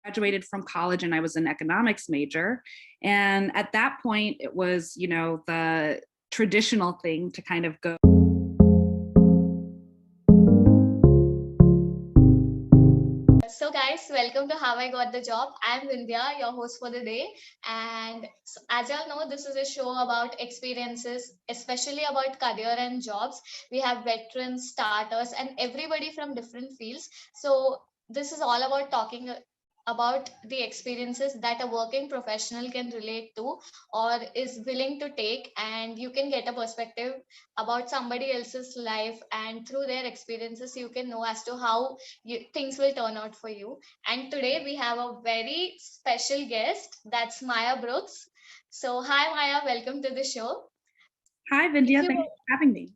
graduated from college and I was an economics major. And at that point, it was, the traditional thing to kind of go. So guys, welcome to How I Got the Job. I'm Vindhya, your host for the day. And as y'all know, this is a show about experiences, especially about career and jobs. We have veterans, starters, and everybody from different fields. So this is all about talking about the experiences that a working professional can relate to or is willing to take, and you can get a perspective about somebody else's life, and through their experiences you can know as to how things will turn out for you. And today we have a very special guest, that's Maya Brooks. So hi Maya, welcome to the show. Hi, if Vindhya. you Thanks were, for having me.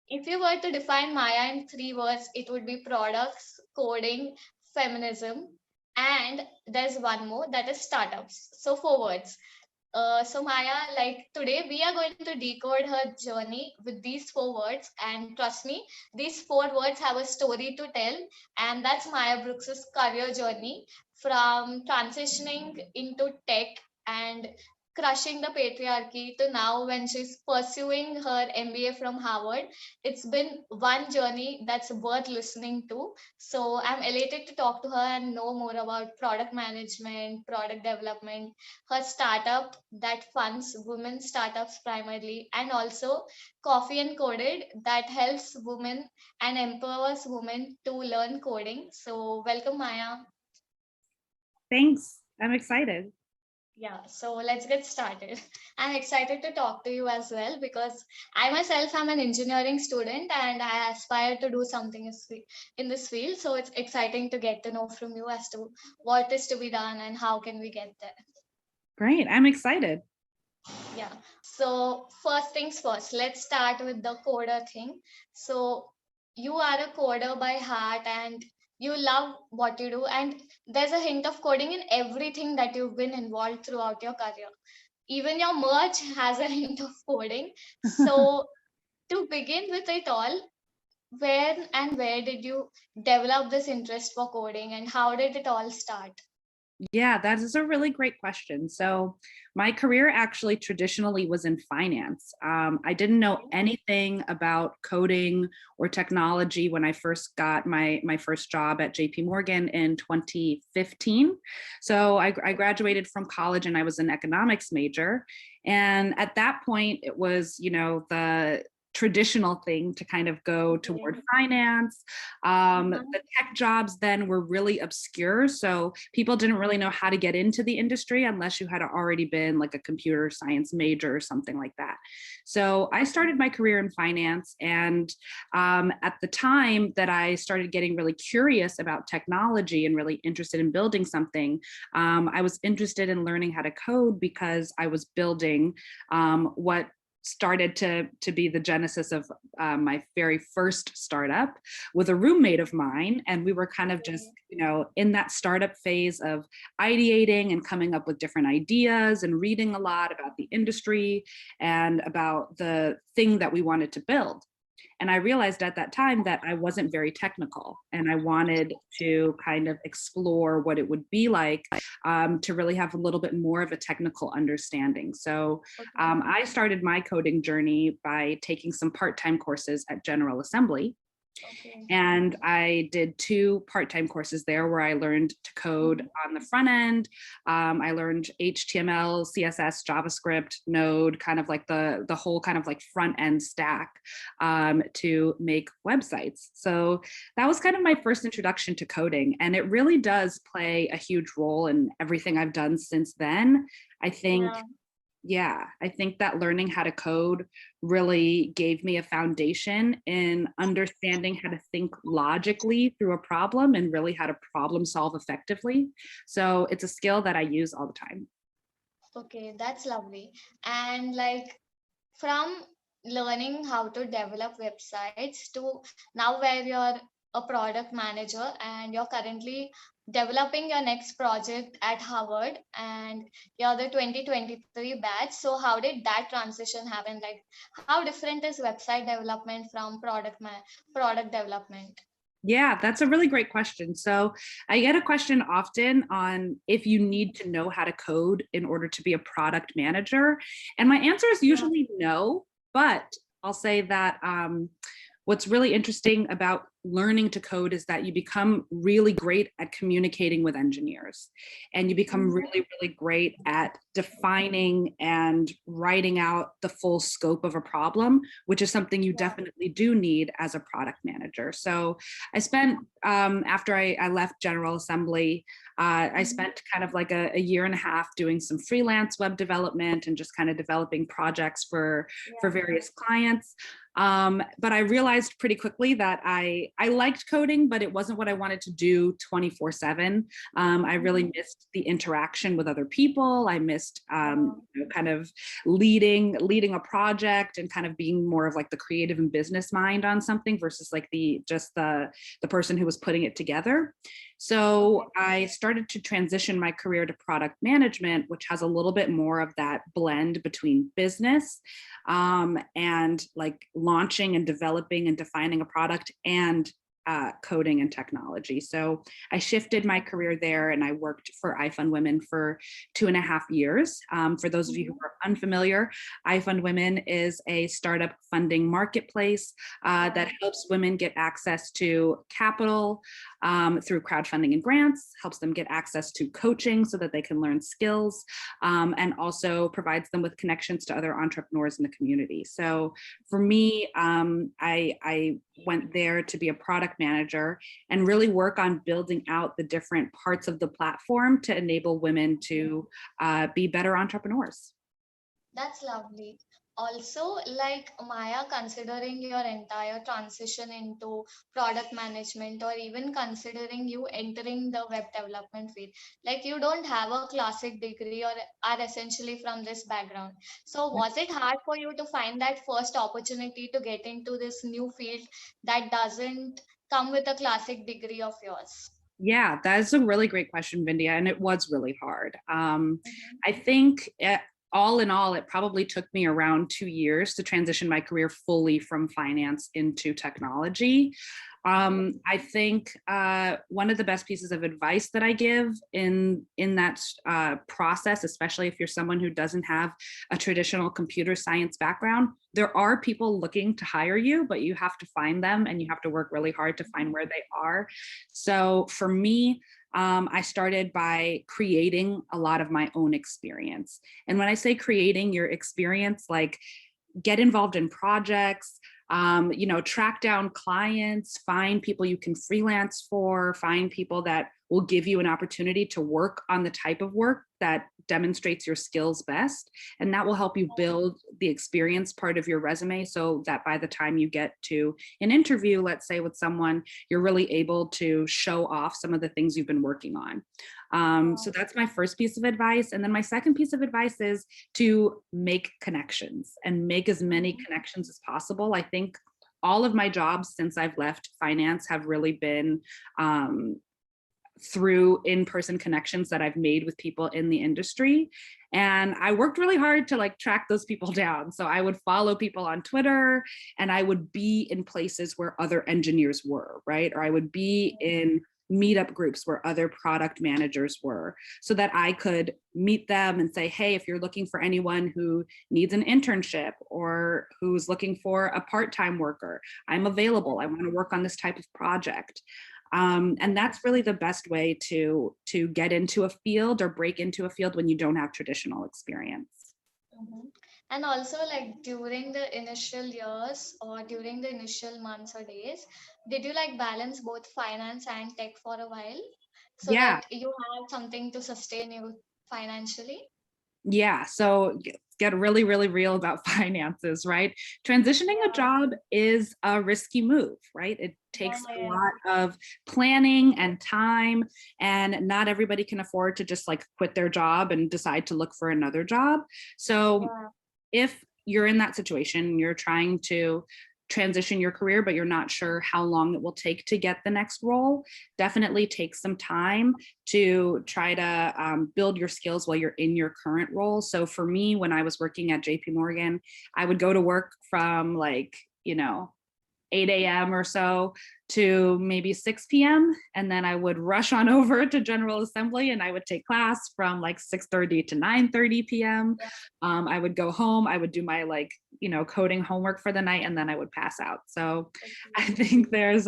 if you were to define Maya in three words, it would be products, coding, feminism, and there's one more, that is startups. So four words. So Maya, like today we are going to decode her journey with these four words, and trust me, these four words have a story to tell, and that's Maya Brooks's career journey from transitioning into tech and crushing the patriarchy to now when she's pursuing her MBA from Harvard. It's been one journey that's worth listening to. So I'm elated to talk to her and know more about product management, product development, her startup that funds women startups primarily, and also Coffee and Coded that helps women and empowers women to learn coding. So welcome Maya. Thanks. I'm excited. Yeah, so let's get started. I'm excited to talk to you as well because I myself am an engineering student and I aspire to do something in this field. So it's exciting to get to know from you as to what is to be done and how can we get there. Great. I'm excited. Yeah. So first things first, let's start with the coder thing. So you are a coder by heart and you love what you do, and there's a hint of coding in everything that you've been involved throughout your career. Even your merch has a hint of coding. So to begin with it all, when and where did you develop this interest for coding and how did it all start? Yeah, that is a really great question. So, my career actually traditionally was in finance. I didn't know anything about coding or technology when I first got my first job at JP Morgan in 2015. So, I graduated from college and I was an economics major. And at that point, it was, the traditional thing to kind of go toward finance. The tech jobs then were really obscure. So people didn't really know how to get into the industry unless you had already been like a computer science major or something like that. So I started my career in finance. And at the time that I started getting really curious about technology and really interested in building something, I was interested in learning how to code because I was building what started to be the genesis of my very first startup with a roommate of mine. And we were kind of just, in that startup phase of ideating and coming up with different ideas and reading a lot about the industry and about the thing that we wanted to build. And I realized at that time that I wasn't very technical and I wanted to kind of explore what it would be like to really have a little bit more of a technical understanding. So I started my coding journey by taking some part-time courses at General Assembly. Okay. And I did 2 part-time courses there where I learned to code on the front end. I learned HTML, CSS, JavaScript, Node, kind of like the whole kind of like front end stack to make websites. So that was kind of my first introduction to coding. And it really does play a huge role in everything I've done since then. I think that learning how to code really gave me a foundation in understanding how to think logically through a problem and really how to problem solve effectively. So it's a skill that I use all the time. Okay, that's lovely. And like from learning how to develop websites to now where you're a product manager and you're currently developing your next project at Harvard and you're the 2023 batch. So how did that transition happen? Like how different is website development from product development? Yeah, that's a really great question. So I get a question often on if you need to know how to code in order to be a product manager. And my answer is Yeah. usually no, but I'll say that what's really interesting about learning to code is that you become really great at communicating with engineers, and you become Mhm. really, really great at defining and writing out the full scope of a problem, which is something you Yeah. definitely do need as a product manager. So I spent, after I left General Assembly, I Mhm. spent kind of like a year and a half doing some freelance web development and just kind of developing projects for Yeah. various clients. But I realized pretty quickly that I liked coding, but it wasn't what I wanted to do 24/7. I really Mhm. missed the interaction with other people. I missed Yeah. kind of leading a project and kind of being more of like the creative and business mind on something versus like the person who was putting it together. Okay. So I started to transition my career to product management, which has a little bit more of that blend between business and like launching and developing and defining a product and coding and technology. So I shifted my career there and I worked for iFund Women for 2.5 years. For those of you who Mhm. are unfamiliar, iFund Women is a startup funding marketplace that Yeah. helps women get access to capital through crowdfunding and grants, helps them get access to coaching so that they can learn skills, and also provides them with connections to other entrepreneurs in the community. So for me, I went there to be a product manager and really work on building out the different parts of the platform to enable women to be better entrepreneurs. That's lovely. Also, like Maya, considering your entire transition into product management, or even considering you entering the web development field, like you don't have a classic degree or are essentially from this background. So, was it hard for you to find that first opportunity to get into this new field that doesn't come with a classic degree of yours? Yeah, that is a really great question, Vindia, and it was really hard. Mhm. I think all in all, it probably took me around 2 years to transition my career fully from finance into technology. I think one of the best pieces of advice that I give in that process, especially if you're someone who doesn't have a traditional computer science background, there are people looking to hire you, but you have to find them and you have to work really hard to find where they are. So for me, I started by creating a lot of my own experience. And when I say creating your experience, like get involved in projects, track down clients, find people you can freelance for, find people that will give you an opportunity to work on the type of work that demonstrates your skills best. And that will help you build the experience part of your resume so that by the time you get to an interview, let's say with someone, you're really able to show off some of the things you've been working on. So that's my first piece of advice. And then my second piece of advice is to make connections and make as many Mhm. connections as possible. I think all of my jobs since I've left finance have really been through in-person connections that I've made with people in the industry. And I worked really hard to like track those people down. So I would follow people on Twitter and I would be in places where other engineers were, right? Or I would be in meetup groups where other product managers were so that I could meet them and say, hey, if you're looking for anyone who needs an internship or who's looking for a part-time worker, I'm available. I want to work on this type of project. And that's really the best way to get into a field or break into a field when you don't have traditional experience. Mhm. And also, like during the initial years or during the initial months or days, did you like balance both finance and tech for a while so Yeah, that you have something to sustain you financially? yeah. So get really, really real about finances, right? Transitioning a Yeah, job is a risky move, right? It yeah, takes a yeah, lot of planning and time, and not everybody can afford to just like quit their job and decide to look for another job. So yeah. if you're in that situation, you're trying to transition your career, but you're not sure how long it will take to get the next role, definitely take some time to try to build your skills while you're in your current role. So for me, when I was working at JP Morgan, I would go to work from like, 8 a.m. or so to maybe 6 p.m. And then I would rush on over to General Assembly and I would take class from like 6:30 to 9:30 p.m. I would go home, I would do my like, coding homework for the night, and then I would pass out. So I think there's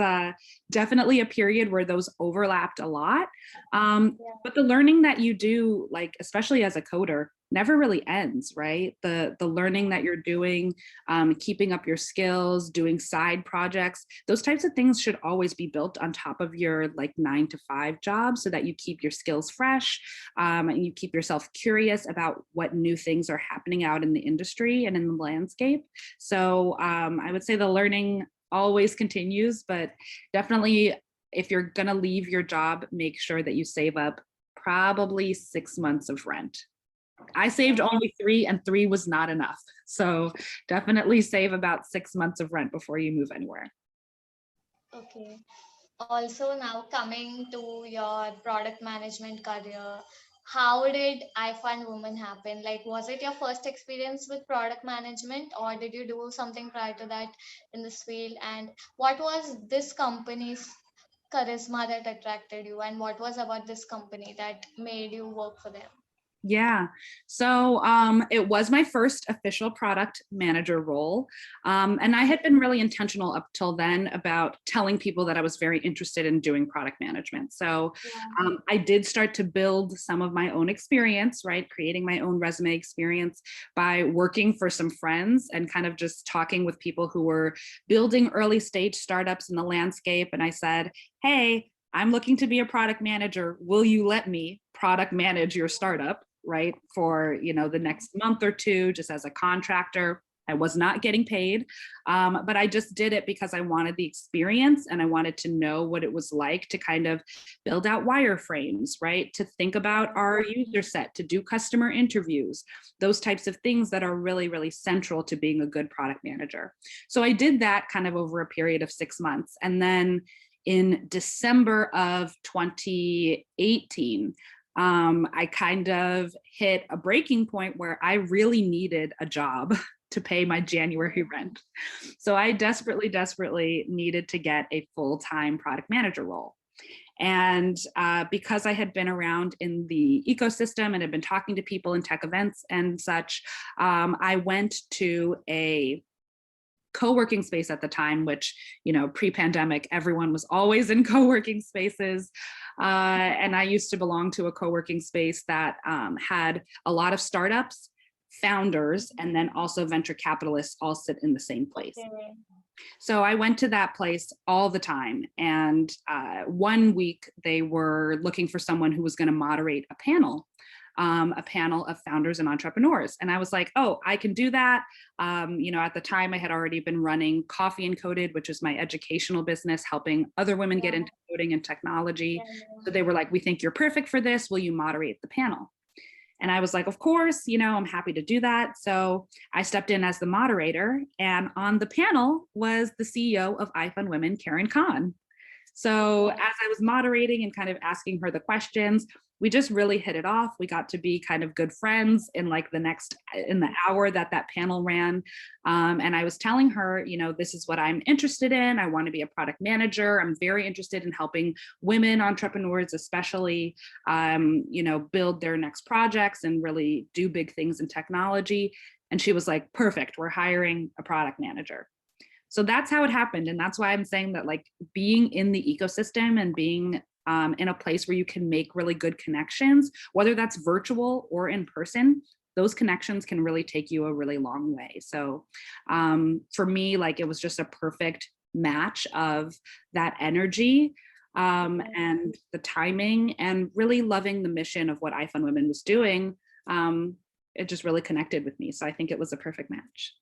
definitely a period where those overlapped a lot. But the learning that you do, like, especially as a coder, never really ends, right? The learning that you're doing, keeping up your skills, doing side projects, those types of things should always be built on top of your like 9 to 5 job, so that you keep your skills fresh, and you keep yourself curious about what new things are happening out in the industry and in the landscape. So I would say the learning always continues, but definitely if you're gonna leave your job, make sure that you save up probably 6 months of rent. I saved only 3, and 3 was not enough. So definitely save about 6 months of rent before you move anywhere. Okay. Also, now coming to your product management career, how did I Fund Women happen? Like, was it your first experience with product management, or did you do something prior to that in this field? And what was this company's charisma that attracted you, and what was about this company that made you work for them? Yeah. So it was my first official product manager role. And I had been really intentional up till then about telling people that I was very interested in doing product management. So Yeah. I did start to build some of my own experience, right? Creating my own resume experience by working for some friends and kind of just talking with people who were building early stage startups in the landscape. And I said, hey, I'm looking to be a product manager. Will you let me product manage your startup, right? For, the next month or two, just as a contractor. I was not getting paid, but I just did it because I wanted the experience and I wanted to know what it was like to kind of build out wireframes, right? To think about our user set, to do customer interviews, those types of things that are really, really central to being a good product manager. So I did that kind of over a period of 6 months. And then in December of 2018, I kind of hit a breaking point where I really needed a job to pay my January rent. So I desperately, desperately needed to get a full-time product manager role. And because I had been around in the ecosystem and had been talking to people in tech events and such, I went to a co-working space at the time, which, pre-pandemic, everyone was always in co-working spaces. And I used to belong to a co-working space that had a lot of startups, founders, and then also venture capitalists all sit in the same place. Okay. So I went to that place all the time. And one week they were looking for someone who was going to moderate a panel of founders and entrepreneurs. And I was like, oh, I can do that. At the time I had already been running Coffee and Coded, which is my educational business, helping other women get into coding and technology. So they were like, we think you're perfect for this. Will you moderate the panel? And I was like, of course, I'm happy to do that. So I stepped in as the moderator, and on the panel was the CEO of iFund Women, Karen Khan. So as I was moderating and kind of asking her the questions, we just really hit it off. We got to be kind of good friends in the hour that panel ran. And I was telling her, this is what I'm interested in. I want to be a product manager. I'm very interested in helping women entrepreneurs, especially, build their next projects and really do big things in technology. And she was like, perfect, we're hiring a product manager. So that's how it happened. And that's why I'm saying that, like, being in the ecosystem and being in a place where you can make really good connections, whether that's virtual or in person, those connections can really take you a really long way. So for me, like, it was just a perfect match of that energy and the timing and really loving the mission of what iFund Women was doing. It just really connected with me. So I think it was a perfect match.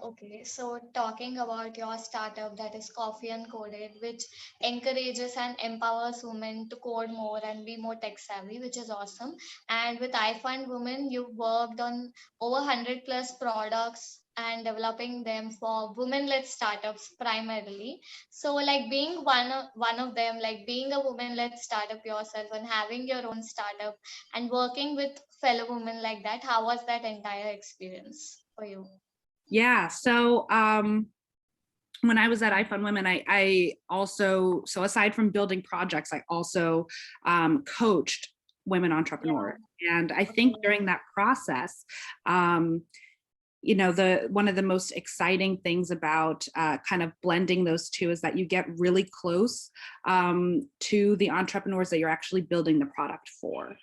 Okay, so talking about your startup, that is Coffee and Coded, which encourages and empowers women to code more and be more tech savvy, which is awesome. And with iFund Women, you worked on over 100 plus products and developing them for women-led startups primarily. So, like, being one of them, like being a woman-led startup yourself and having your own startup and working with fellow women like that, how was that entire experience for you? Yeah. So when I was at iFund Women, I also, so aside from building projects, I also coached women entrepreneurs. And I think Okay. during that process, um, you know, one of the most exciting things about kind of blending those two is that you get really close to the entrepreneurs that you're actually building the product for.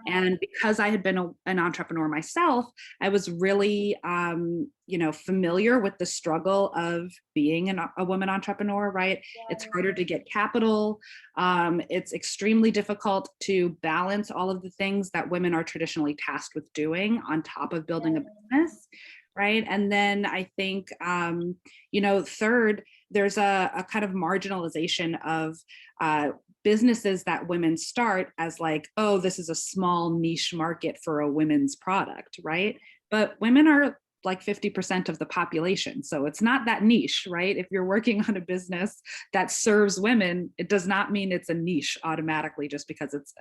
And because I had been an entrepreneur myself, I was really, you know, familiar with the struggle of being a woman entrepreneur, right? It's Yeah. harder to get capital. It's extremely difficult to balance all of the things that women are traditionally tasked with doing on top of building a business, right? And then I think, you know, third, there's a kind of marginalization of businesses that women start as like, oh, this is a small niche market for a women's product, right? But women are like 50% of the population. So it's not that niche, right? If you're working on a business that serves women, it does not mean it's a niche automatically just because it's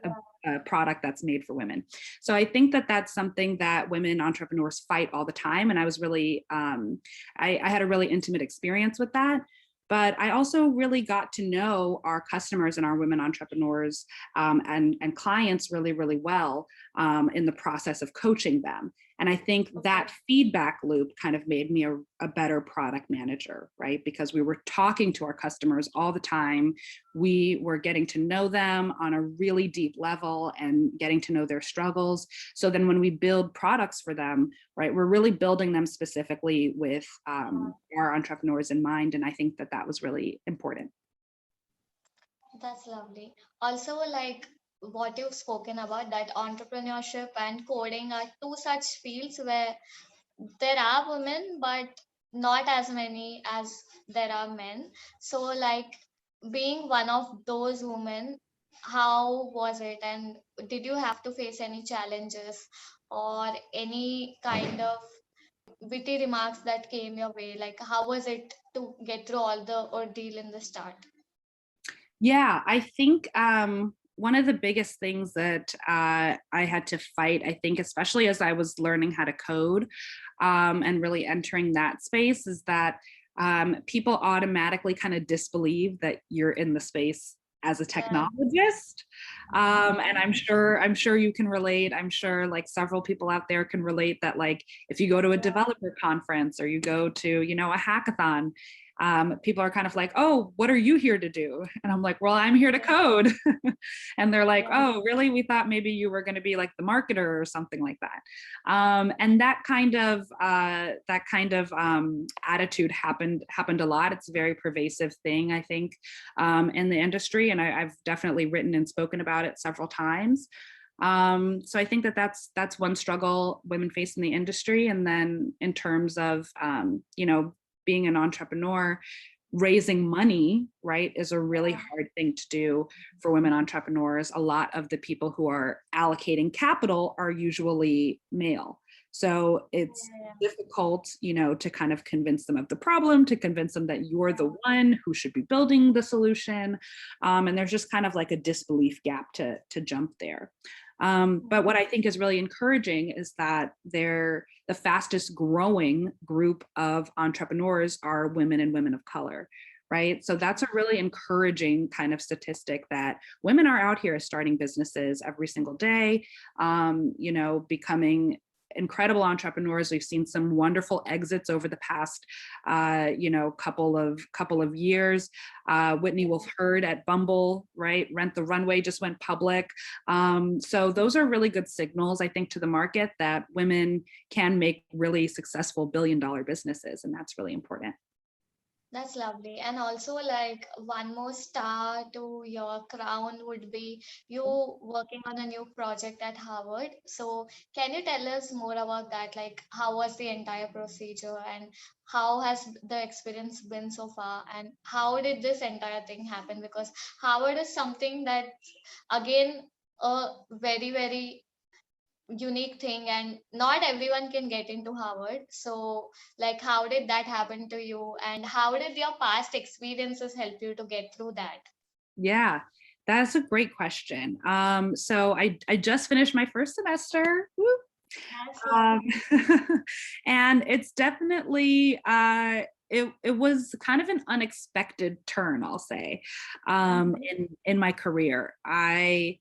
a product that's made for women. So I think that that's something that women entrepreneurs fight all the time. And I was really, I had a really intimate experience with that. But I also really got to know our customers and our women entrepreneurs and clients really, really well in the process of coaching them. And I think that feedback loop kind of made me a better product manager, right? Because we were talking to our customers all the time. We were getting to know them on a really deep level and getting to know their struggles. So then when we build products for them, right, we're really building them specifically with our entrepreneurs in mind. And I think that that was really important. That's lovely. Also, like what you've spoken about, that entrepreneurship and coding are two such fields where there are women, but not as many as there are men. So, like being one of those women, how was it? And did you have to face any challenges or any kind of witty remarks that came your way? Like, how was it to get through all the ordeal in the start? Yeah, I think one of the biggest things that I had to fight, I think, especially as I was learning how to code and really entering that space, is that people automatically kind of disbelieve that you're in the space as a Yeah. technologist. And I'm sure you can relate. I'm sure like several people out there can relate that like if you go to a developer conference or you go to, you know, a hackathon, people are kind of like, oh, what are you here to do? And I'm like, well, I'm here to code. And they're like, Yeah. oh, really? We thought maybe you were going to be like the marketer or something like that. And that kind of attitude happened a lot. It's a very pervasive thing, I think, in the industry. And I've definitely written and spoken about it several times. So I think that that's one struggle women face in the industry. And then in terms of, you know, being an entrepreneur, raising money, right, is a really hard thing to do for women entrepreneurs. A lot of the people who are allocating capital are usually male. So it's difficult, you know, to kind of convince them of the problem, to convince them that you're the one who should be building the solution. And there's just kind of like a disbelief gap to jump there. But what I think is really encouraging is that they're the fastest growing group of entrepreneurs are women and women of color, right? So that's a really encouraging kind of statistic that women are out here starting businesses every single day, you know, becoming incredible entrepreneurs. We've seen some wonderful exits over the past, you know, couple of years. Whitney Wolfe Herd at Bumble, right? Rent the Runway just went public. So those are really good signals, I think, to the market that women can make really successful billion-dollar businesses, and that's really important. That's lovely. And also, like, one more star to your crown would be you working on a new project at Harvard. So, can you tell us more about that? Like, how was the entire procedure and how has the experience been so far? And how did this entire thing happen? Because Harvard is something that, again, a very, very unique thing, and not everyone can get into Harvard. So, like, how did that happen to you, and how did your past experiences help you to get through that? Yeah, that's a great question. So I just finished my first semester. Woo. That's Um, lovely. and it's definitely it was kind of an unexpected turn, I'll say, in my career. I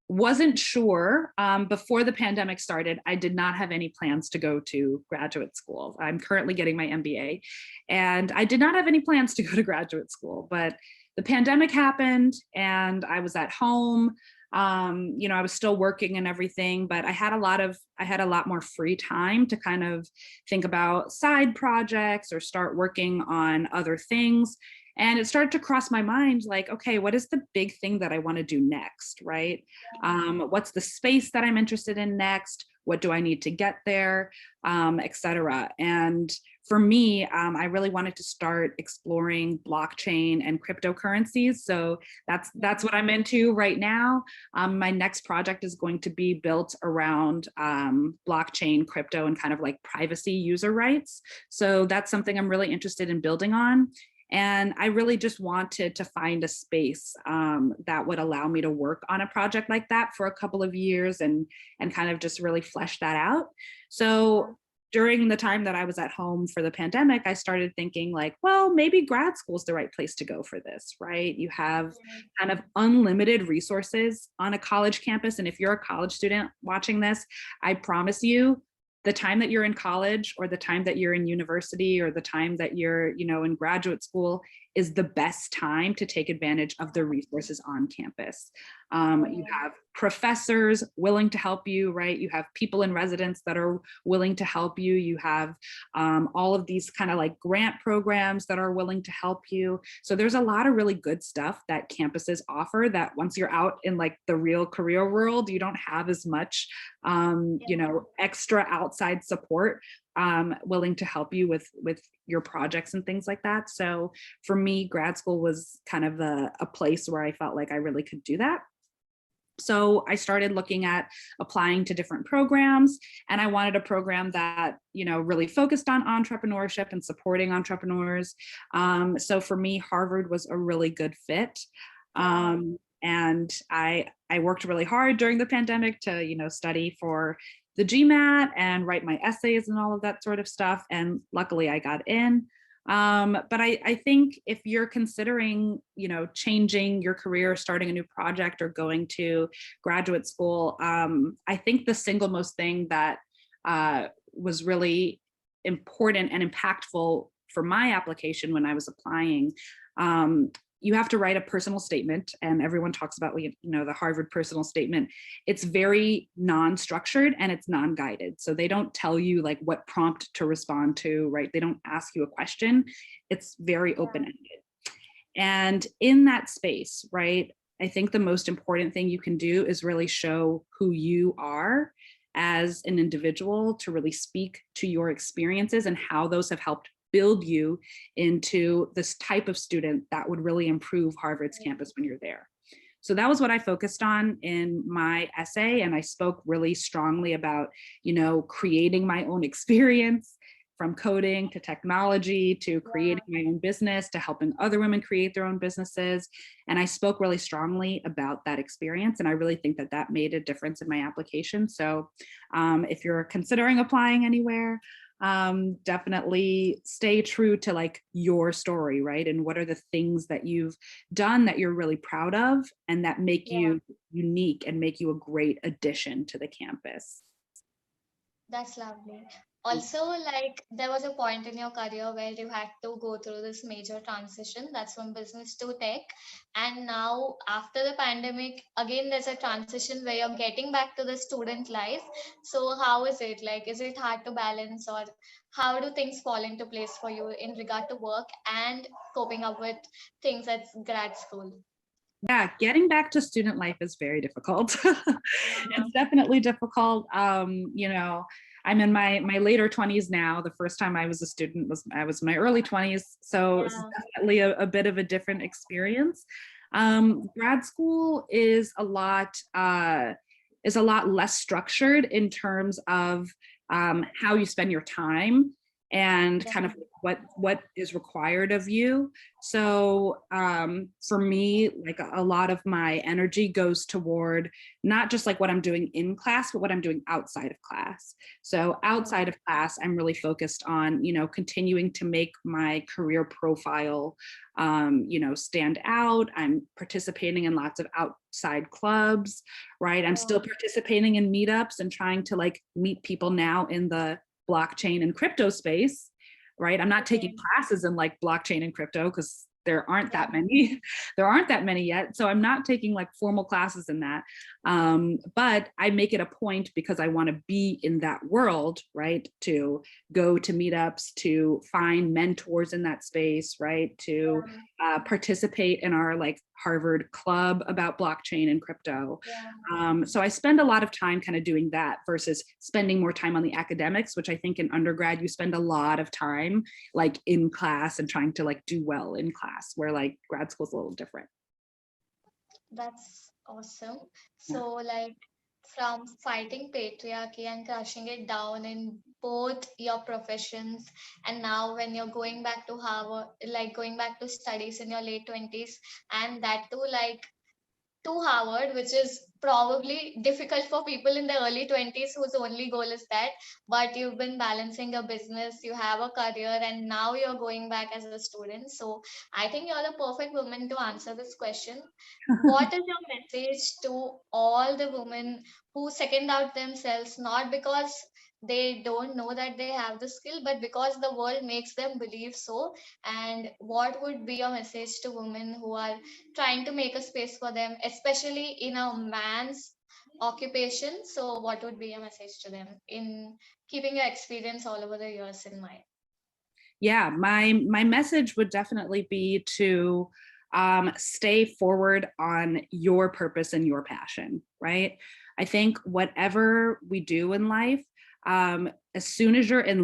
wasn't sure before the pandemic started. I did not have any plans to go to graduate school. I'm currently getting my MBA, and I did not have any plans to go to graduate school, but the pandemic happened and I was at home. I was still working and everything, but I had a lot more free time to kind of think about side projects or start working on other things. And it started to cross my mind like, okay, what is the big thing that I want to do next, right? What's the space that I'm interested in next? What do I need to get there, et cetera. And for me, I really wanted to start exploring blockchain and cryptocurrencies. So that's what I'm into right now. My next project is going to be built around blockchain, crypto, and kind of like privacy user rights. So that's something I'm really interested in building on. And I really just wanted to find a space that would allow me to work on a project like that for a couple of years and kind of just really flesh that out. So during the time that I was at home for the pandemic, I started thinking like, well, maybe grad school is the right place to go for this, right? You have kind of unlimited resources on a college campus. And if you're a college student watching this, I promise you, the time that you're in college or the time that you're in university or the time that you're, in graduate school is the best time to take advantage of the resources on campus. You have professors willing to help you, right? You have people in residence that are willing to help you. You have all of these kind of like grant programs that are willing to help you. So there's a lot of really good stuff that campuses offer that once you're out in like the real career world, you don't have as much, extra outside support willing to help you with your projects and things like that. So for me, grad school was kind of a place where I felt like I really could do that. So I started looking at applying to different programs, and I wanted a program that, really focused on entrepreneurship and supporting entrepreneurs. So for me, Harvard was a really good fit. And I worked really hard during the pandemic to, study for the GMAT and write my essays and all of that sort of stuff. And luckily I got in. But I think if you're considering, changing your career, starting a new project or going to graduate school, I think the single most thing that was really important and impactful for my application when I was applying, you have to write a personal statement, and everyone talks about, the Harvard personal statement. It's very non-structured and it's non-guided. So they don't tell you like what prompt to respond to, right? They don't ask you a question. It's very open-ended. And in that space, right, I think the most important thing you can do is really show who you are as an individual, to really speak to your experiences and how those have helped build you into this type of student that would really improve Harvard's campus when you're there. So that was what I focused on in my essay. And I spoke really strongly about, creating my own experience, from coding to technology to creating my own business to helping other women create their own businesses. And I spoke really strongly about that experience. And I really think that that made a difference in my application. So if you're considering applying anywhere, definitely stay true to like your story, right? And what are the things that you've done that you're really proud of and that make you unique and make you a great addition to the campus. That's lovely. Also, like there was a point in your career where you had to go through this major transition, that's from business to tech. And now, after the pandemic, again, there's a transition where you're getting back to the student life. So, how is it? Like, is it hard to balance, or how do things fall into place for you in regard to work and coping up with things at grad school? Yeah, getting back to student life is very difficult. It's definitely difficult. I'm in my later 20s now. The first time I was a student I was in my early 20s. So it's definitely a bit of a different experience. Grad school is a lot less structured in terms of how you spend your time. and Yeah. kind of what is required of you. So for me, like a lot of my energy goes toward not just like what I'm doing in class, but what I'm doing outside of class. So outside of class, I'm really focused on, continuing to make my career profile, stand out. I'm participating in lots of outside clubs, right? I'm still participating in meetups and trying to like meet people now in the blockchain and crypto space, right? I'm not taking classes in like blockchain and crypto because there aren't that many. There aren't that many yet. So I'm not taking like formal classes in that. But I make it a point because I want to be in that world, right? To go to meetups, to find mentors in that space, right? To participate in our like Harvard club about blockchain and crypto. So I spend a lot of time kind of doing that versus spending more time on the academics, which I think in undergrad, you spend a lot of time like in class and trying to like do well in class, where like grad school is a little different. That's awesome. Yeah. So, like, from fighting patriarchy and crushing it down in both your professions, and now when you're going back to Harvard, like going back to studies in your late 20s, and that too, like, to Harvard, which is probably difficult for people in the early 20s whose only goal is that. But you've been balancing a business, you have a career, and now you're going back as a student. So I think you're the perfect woman to answer this question. What is your message to all the women who second out themselves, not because they don't know that they have the skill, but because the world makes them believe so? And what would be your message to women who are trying to make a space for them, especially in a man's occupation? So, what would be your message to them in keeping your experience all over the years in mind? Yeah, my message would definitely be to stay forward on your purpose and your passion, right? I think whatever we do in life, as soon as you're in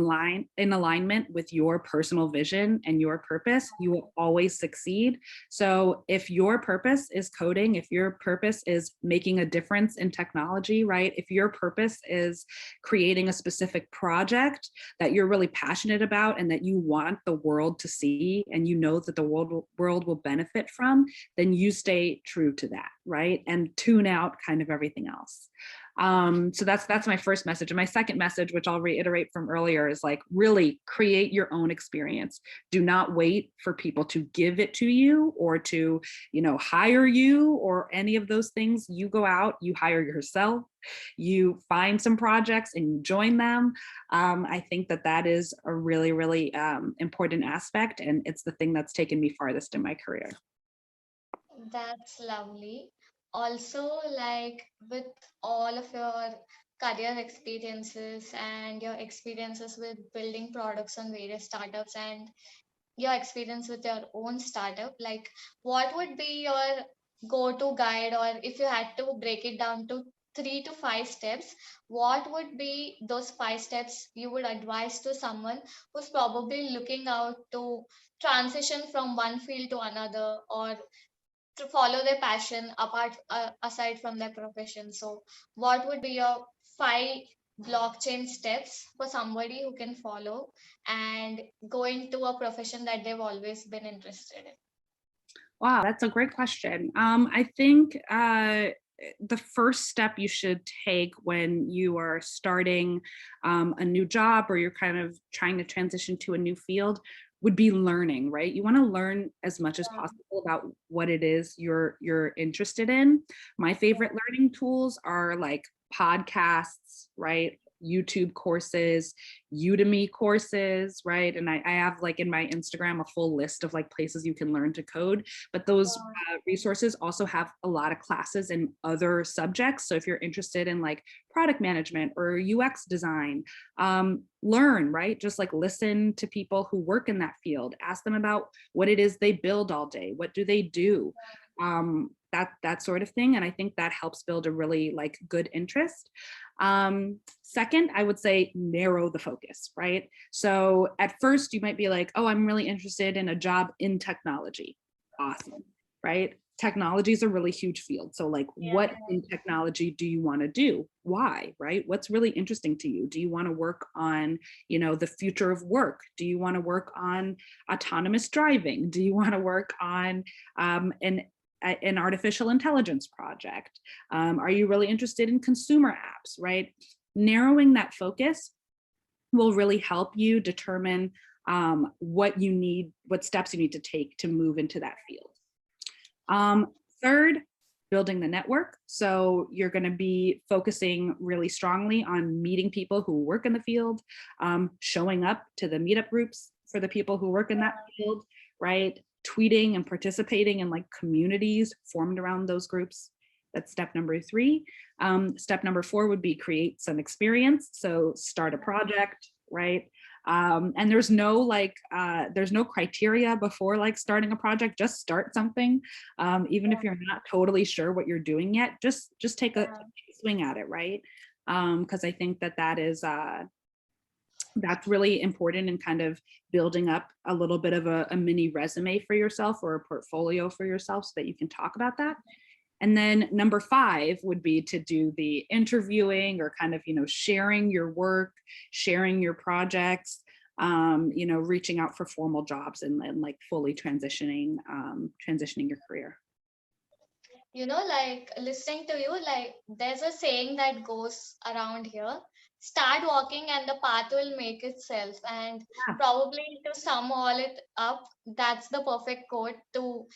alignment with your personal vision and your purpose, you will always succeed. So if your purpose is coding, if your purpose is making a difference in technology, right? If your purpose is creating a specific project that you're really passionate about and that you want the world to see, and you know that the world will benefit from, then you stay true to that, right? And tune out kind of everything else. So that's my first message. And my second message, which I'll reiterate from earlier, is like really create your own experience. Do not wait for people to give it to you or to, hire you or any of those things. You go out, you hire yourself, you find some projects and you join them. I think that is a really, really important aspect. And it's the thing that's taken me farthest in my career. That's lovely. Also, like with all of your career experiences and your experiences with building products on various startups and your experience with your own startup, like what would be your go-to guide, or if you had to break it down to 3 to 5 steps, what would be those 5 steps you would advise to someone who's probably looking out to transition from one field to another, or to follow their passion apart aside from their profession? So what would be your 5 blockchain steps for somebody who can follow and go into a profession that they've always been interested in? Wow, that's a great question. I think the first step you should take when you are starting a new job or you're kind of trying to transition to a new field would be learning, right? You want to learn as much as possible about what it is you're interested in. My favorite learning tools are like podcasts, right? YouTube courses, Udemy courses, right? And I have like in my Instagram a full list of like places you can learn to code, but those resources also have a lot of classes in other subjects. So if you're interested in like product management or UX design, learn, right? Just like listen to people who work in that field, ask them about what it is they build all day, what do they do, that sort of thing. And I think that helps build a really like good interest. Second, I would say narrow the focus, right? So at first you might be like, oh, I'm really interested in a job in technology. Awesome, right? technology is a really huge field. So like, Yeah. what in technology do you want to do? Why, right? What's really interesting to you? Do you want to work on, the future of work? Do you want to work on autonomous driving? Do you want to work on an artificial intelligence project? Are you really interested in consumer apps, right? Narrowing that focus will really help you determine what steps you need to take to move into that field. Third, building the network. So you're going to be focusing really strongly on meeting people who work in the field, showing up to the meetup groups for the people who work in that field, right? Tweeting and participating in like communities formed around those groups. That's step number 3. Step number 4 would be create some experience. So start a project, right? And there's no criteria before like starting a project. Just start something, even if you're not totally sure what you're doing yet. Just take a swing at it, right? Because I think that is that's really important in kind of building up a little bit of a mini resume for yourself or a portfolio for yourself so that you can talk about that. And then number 5 would be to do the interviewing or kind of, sharing your work, sharing your projects, reaching out for formal jobs and like fully transitioning your career. Like listening to you, like there's a saying that goes around here: start walking and the path will make itself. And Yeah. probably to sum all it up, that's the perfect quote to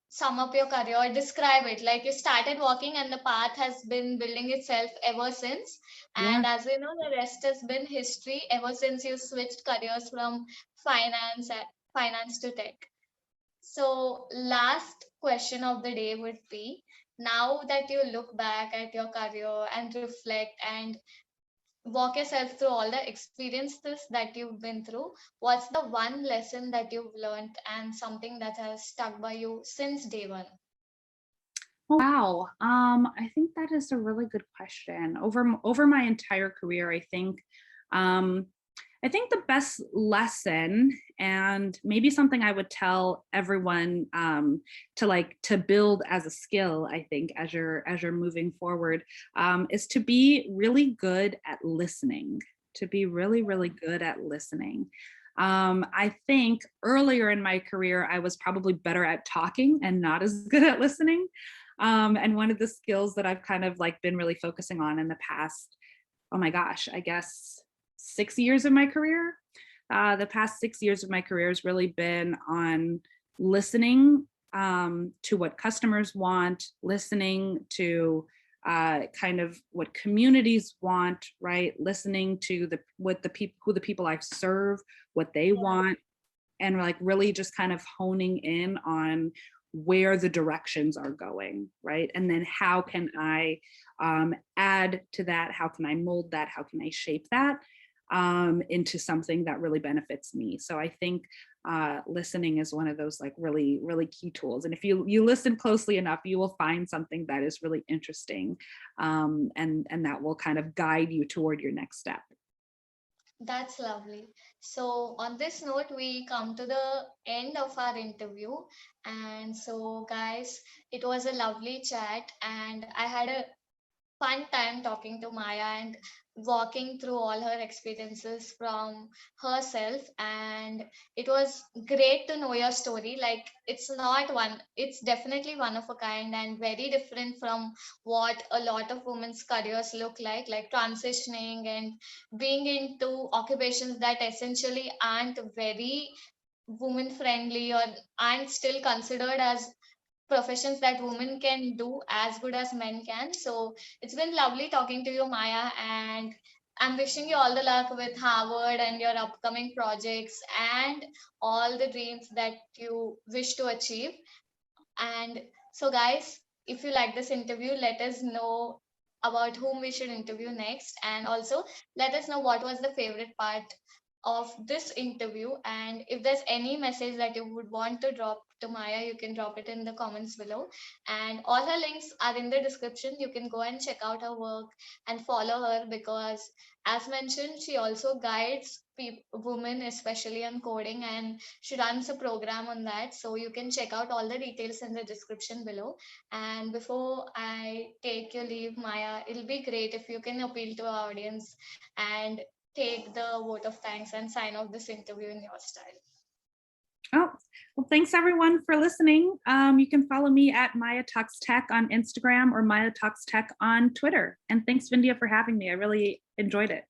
sum up your career or describe it. Like you started walking and the path has been building itself ever since. Yeah. And as we know, the rest has been history ever since you switched careers from finance finance to tech. So last question of the day would be, now that you look back at your career and reflect and walk yourself through all the experiences that you've been through, what's the one lesson that you've learned and something that has stuck by you since day one? Oh, wow. I think that is a really good question. Over my entire career, I think the best lesson, and maybe something I would tell everyone to build as a skill, I think as you're moving forward, is to be really good at listening. To be really, really good at listening. I think earlier in my career, I was probably better at talking and not as good at listening. And one of the skills that I've kind of like been really focusing on in the past, oh my gosh, I guess 6 years of my career. The past 6 years of my career has really been on listening to what customers want, listening to kind of what communities want, right? Listening to who the people I serve, what they want, and like really just kind of honing in on where the directions are going, right? And then how can I add to that? How can I mold that? How can I shape that into something that really benefits me? So I think listening is one of those like really, really key tools. And if you listen closely enough, you will find something that is really interesting, and that will kind of guide you toward your next step. That's lovely. So, on this note, we come to the end of our interview. And so, guys, it was a lovely chat, and I had a fun time talking to Maya and walking through all her experiences from herself. And it was great to know your story. Like, it's definitely one of a kind and very different from what a lot of women's careers look like transitioning and being into occupations that essentially aren't very woman friendly or aren't still considered as professions that women can do as good as men can. So it's been lovely talking to you, Maya, and I'm wishing you all the luck with Harvard and your upcoming projects and all the dreams that you wish to achieve. And so, guys, if you like this interview, let us know about whom we should interview next. And also, let us know what was the favorite part of this interview. And if there's any message that you would want to drop to Maya, you can drop it in the comments below. And all her links are in the description. You can go and check out her work and follow her because, as mentioned, she also guides women, especially on coding, and she runs a program on that. So you can check out all the details in the description below. And before I take your leave, Maya, it'll be great if you can appeal to our audience and take the vote of thanks and sign off this interview in your style. Oh, well, thanks everyone for listening. You can follow me at Maya Talks Tech on Instagram or Maya Talks Tech on Twitter. And thanks, Vindhya, for having me. I really enjoyed it.